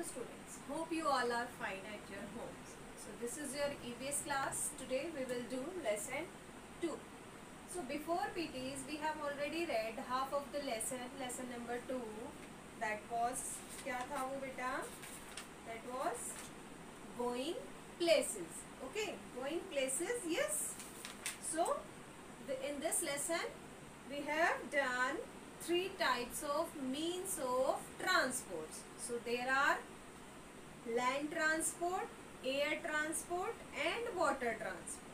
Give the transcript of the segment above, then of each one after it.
Hello students, hope you all are fine at your homes. So this is your EVS class. Today we will do lesson 2. So before PTs we have already read half of the lesson number 2. That was, क्या था वो बेटा? That was going places. Okay, going places, yes. So in this lesson we have done 3 types of means of transport. So there are land transport, air transport and water transport.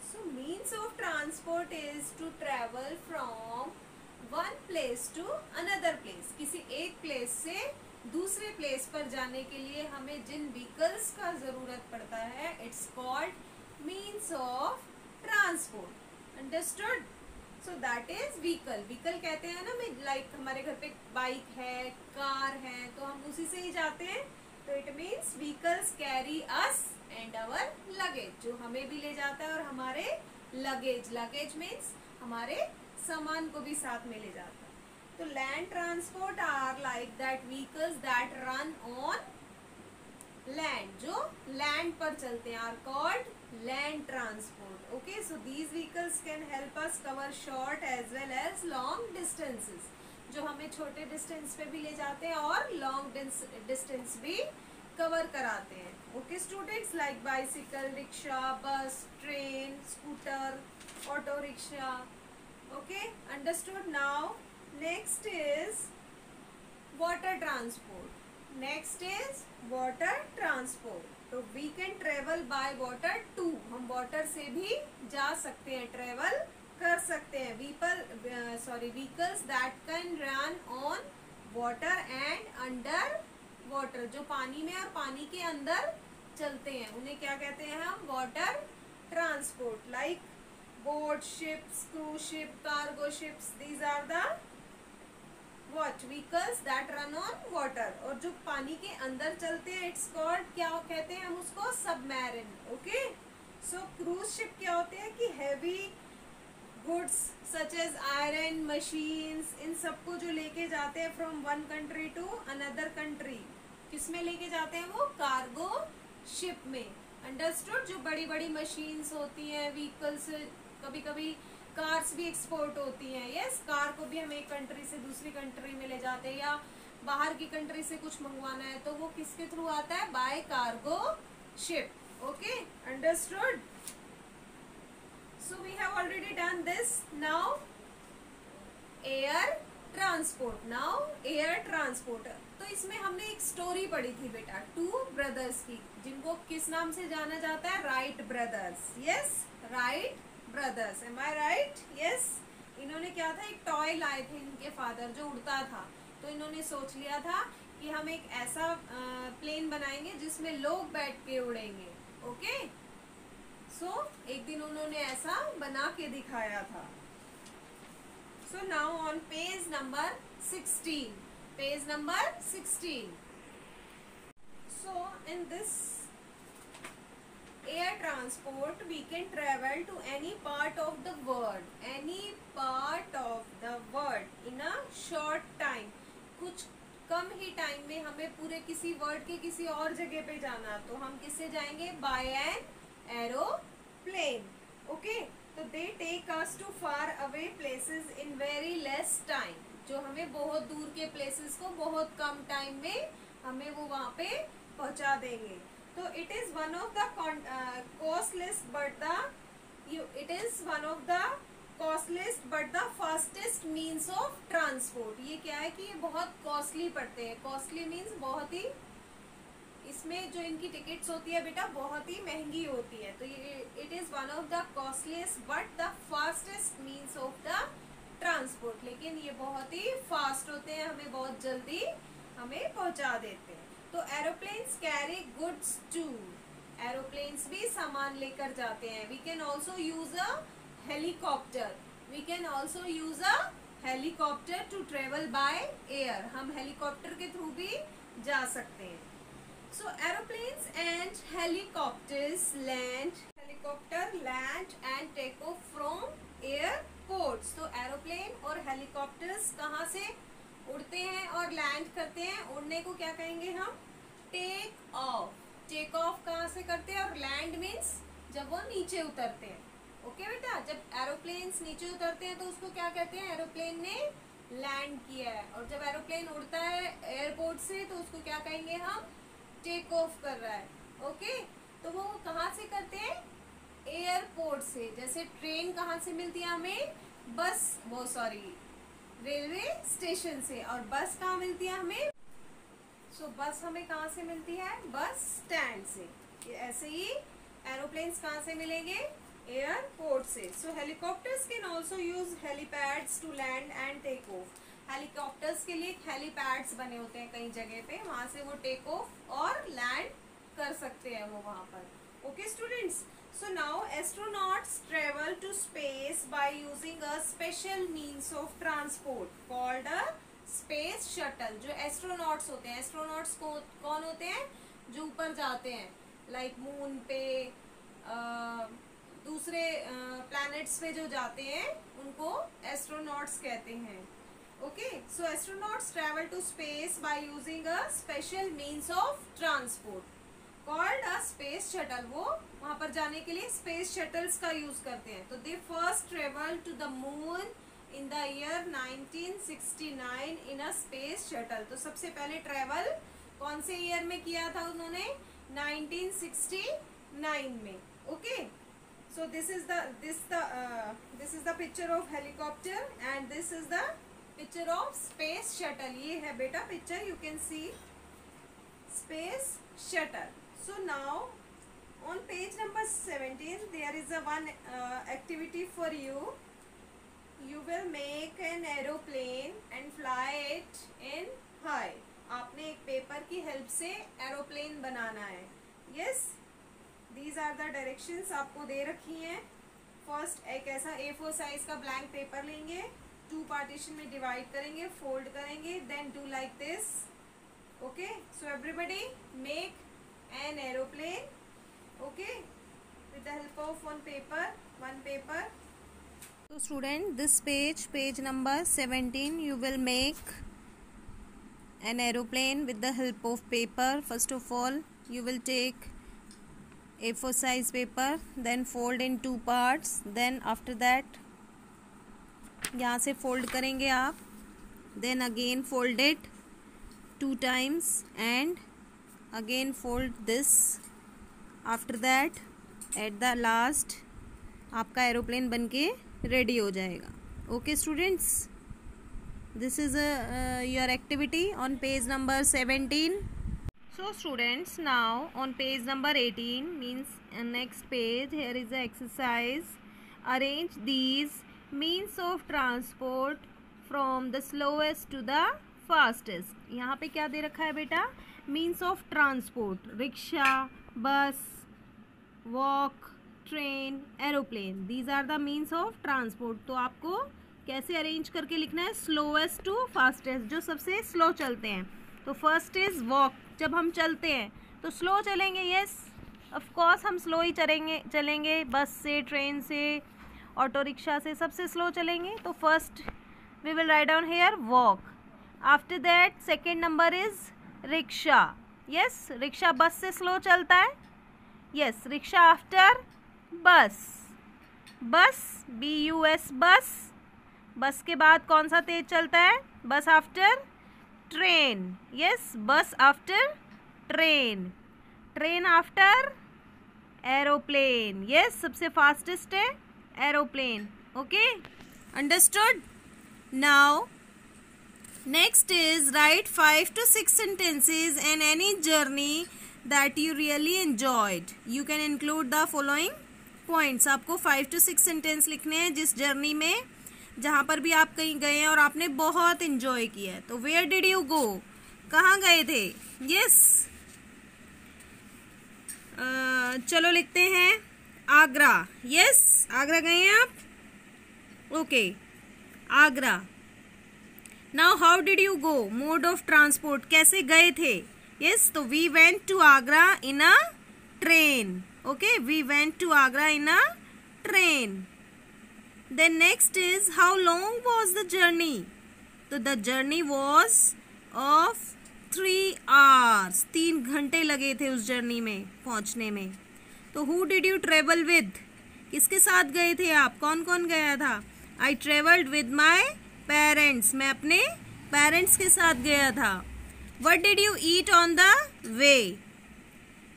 So means of transport is to travel from one place to another place. किसी एक place से दूसरे place पर जाने के लिए हमें जिन vehicles का जरूरत पड़ता है, it's called means of transport. Understood? So that is vehicle. Vehicle कहते हैं ना, मैं like हमारे घर पे बाइक है, कार है, तो हम उसी से ही जाते हैं. तो it means vehicles carry us and our luggage, जो हमें भी ले जाता है और हमारे luggage. Luggage means हमारे सामान को भी साथ में ले जाता है. तो land transport are like that vehicles that run on land, जो land पर चलते हैं, are called land transport. Okay, so these vehicles can help us cover short as well as long distances. जो हमें छोटे डिस्टेंस पे भी ले जाते हैं और लॉन्ग डिस्टेंस भी कवर कराते हैं. Okay students, like bicycle, rickshaw, bus, train, scooter, auto rickshaw. Okay, understood. Now next is water transport. Next is water transport. तो we can travel by water too. हम वाटर से भी जा सकते हैं, ट्रेवल कर सकते हैं. Vehicles that can run on water and under water, जो पानी में और पानी के अंदर चलते हैं, उन्हें क्या कहते हैं हम? Water transport. Like boat ships, cruise ship, cargo ships, these are the what vehicles that run on water. और जो पानी के अंदर चलते हैं, इट्स कॉल्ड, क्या कहते हैं हम उसको? Submarine. Okay, so cruise ship क्या होते हैं कि heavy goods such as iron, machines, इन सबको जो लेके जाते हैं from one country to another country. किसमें लेके जाते हैं वो? कार्गो शिप में. अंडरस्टूड. जो बड़ी बड़ी मशीन्स होती हैं, व्हीकल्स, कभी कभी कार्स भी एक्सपोर्ट होती हैं. यस, कार को भी हम एक कंट्री से दूसरी कंट्री में ले जाते हैं, या बाहर की कंट्री से कुछ मंगवाना है तो वो किसके थ्रू आता है? By cargo ship. Okay, understood. So we have already done this. Now air transport. Now air transport. तो इसमें हमने एक स्टोरी पढ़ी थी बेटा, 2 ब्रदर्स की, जिनको किस नाम से जाना जाता है? Wright brothers. Yes, Wright brothers. Am I right? Yes. इन्होंने क्या था, एक टॉय लाए थे इनके फादर जो उड़ता था. तो इन्होंने सोच लिया था कि हम एक ऐसा प्लेन बनाएंगे जिसमें लोग बैठ के उड़ेंगे. ओके, सो एक दिन उन्होंने ऐसा बना के दिखाया था. So now on page number 16. Page number 16. So in this air transport we can travel to any part of the world in a short time. कुछ कम ही टाइम में हमें पूरे किसी वर्ल्ड के किसी और जगह पे जाना, तो हम किससे जाएंगे? Bye N aeroplane. ओके, तो they take us to far away places in very less time. जो हमें बहुत दूर के प्लेसेस को बहुत कम टाइम में हमें वो वहाँ पे पहुँचा देंगे. So it is one of the costliest but the fastest means of transport. ये क्या है कि ये बहुत कॉस्टली पड़ते हैं. कॉस्टली मीन्स बहुत ही, इसमें जो इनकी टिकट्स होती है बेटा बहुत ही महंगी होती है. तो ये it is one of the costliest but the fastest means of the transport. लेकिन ये बहुत ही फास्ट होते हैं, हमें बहुत जल्दी हमें पहुंचा देते हैं. तो aeroplanes carry goods too. Aeroplanes भी सामान लेकर जाते हैं. We can also use a helicopter. We can also use a helicopter to travel by air. हम हेलीकॉप्टर के थ्रू भी जा सकते हैं. So aeroplanes and helicopters land and take off from airports. तो एरोप्लेन और हेलीकॉप्टर्स कहाँ से उड़ते हैं और लैंड करते हैं? उड़ने को क्या कहेंगे हम? टेक ऑफ, टेक ऑफ कहाँ से करते हैं, और लैंड मीन्स जब वो नीचे उतरते हैं। ओके बेटा, जब एरोप्लेन्स नीचे उतरते हैं तो उसको क्या कहते हैं, एरोप्लेन ने लैंड किया है। और जब एरोप्लेन उड़ता है एयरपोर्ट से तो उसको क्या कहेंगे हम, टेक ऑफ कर रहा है। ओके, तो वो कहाँ से करते हैं, एयरपोर्ट से। जैसे ट्रेन कहाँ से मिलती है हमें, बस वो सॉरी रेलवे स्टेशन से, और बस कहाँ मिलती है हमें, सो बस हमें कहाँ से मिलती है, बस स्टैंड से। ऐसे ही एरोप्लेन्स कहाँ से मिलेंगे, एयरपोर्ट से। So helicopters can also use helipads to land and take off. Helicopters के लिए हेलीपैड्स बने होते हैं कई जगह पे, वहां से वो टेक ऑफ और लैंड कर सकते हैं वो वहां पर। Okay students, so now astronauts travel to space by using a special means of transport called a space shuttle। जो एस्ट्रोनॉट्स होते हैं, एस्ट्रोनॉट्स कौन होते हैं, जो ऊपर जाते हैं, लाइक मून पे, दूसरे प्लैनेट्स पे जो जाते हैं उनको एस्ट्रोनॉट्स कहते हैं। Okay, so astronauts travel to space by using a special means of transport called a space shuttle. वो वहां पर जाने के लिए स्पेस शटल्स का यूज करते हैं। तो they first travel to the moon in the year 1969 in a space shuttle. तो सबसे पहले ट्रेवल कौन से ईयर में किया था उन्होंने, 1969 में। Okay, so this is the picture of helicopter and this is the picture of space shuttle. ये है बेटा picture, you can see space shuttle। So now on page number 17 there is a one activity for you. You will make an aeroplane and fly it in high। आपने एक paper की help से aeroplane बनाना है। Yes, these are the directions आपको दे रखी हैं। First एक ऐसा A4 साइज का ब्लैंक पेपर लेंगे, 2 पार्टीशन में डिवाइड करेंगे, फोल्ड करेंगे, then do like this. Okay, so everybody make an aeroplane, okay, with the help of one paper. So student, this page number 17, you will make an aeroplane with the help of paper. First of all, you will take A4 size paper, then fold in 2 parts, then after that यहाँ से fold करेंगे आप, then again fold it 2 times and again fold this। after that at the last आपका aeroplane बनके ready हो जाएगा। Okay students, this is your activity on page number 17। So students, now on page number 18 means next page, here is an exercise. Arrange these means of transport from the slowest to the fastest. यहाँ पे क्या दे रखा है बेटा, means of transport, rickshaw, bus, walk, train, aeroplane, these are the means of transport. तो आपको कैसे अरेंज करके लिखना है, स्लोएस्ट टू फास्टेस्ट, जो सबसे स्लो चलते हैं। तो फर्स्ट इज वॉक, जब हम चलते हैं तो स्लो चलेंगे, यस ऑफ कोर्स हम स्लो ही चलेंगे, बस से, ट्रेन से, ऑटो रिक्शा से, सबसे स्लो चलेंगे। तो first we will write down here walk. After that second number is rickshaw, yes rickshaw bus से स्लो चलता है, यस रिक्शा आफ्टर बस, बस BUS बस, बस के बाद कौन सा तेज चलता है, बस आफ्टर ट्रेन, यस बस after train, train after aeroplane, yes सबसे फास्टेस्ट है aeroplane. Okay, understood. Now next is write 5 to 6 sentences and any journey that you really enjoyed। you can include the following points। आपको 5 to 6 sentence लिखने हैं जिस journey में, जहाँ पर भी आप कहीं गए हैं और आपने बहुत इंजॉय किया है। तो वेयर डिड यू गो, कहाँ गए थे, यस चलो लिखते हैं आगरा, यस आगरा गए हैं आप, okay Agra. Now how did you go, mode of transport, कैसे गए थे, यस तो we went to Agra in a train, okay we went to Agra in a train. Then next is how long was the journey, तो the journey was of 3 hours, 3 घंटे लगे थे उस journey में पहुंचने में. तो who did you travel with? किसके साथ गए थे आप? कौन कौन गया था? I traveled with my parents. मैं अपने पेरेंट्स के साथ गया था. What did you eat on the way?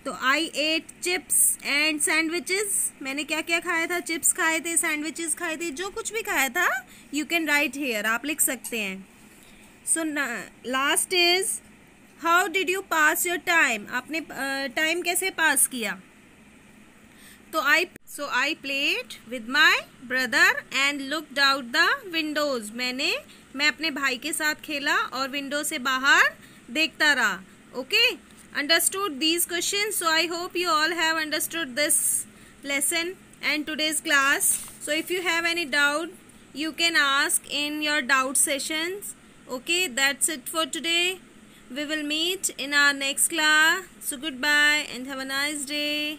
तो I ate chips and sandwiches. मैंने क्या क्या खाया था? चिप्स खाए थे, सैंडविचेस खाए थे, जो कुछ भी खाया था you can write here. आप लिख सकते हैं. So last is how did you pass your time? आपने टाइम कैसे पास किया? तो I played with my brother and looked out the windows. मैं अपने भाई के साथ खेला और विंडो से बाहर देखता रहा. Okay? Understood these questions? So I hope you all have understood this lesson and today's class. So if you have any doubt, you can ask in your doubt sessions. Okay, that's it for today. We will meet in our next class. So goodbye and have a nice day.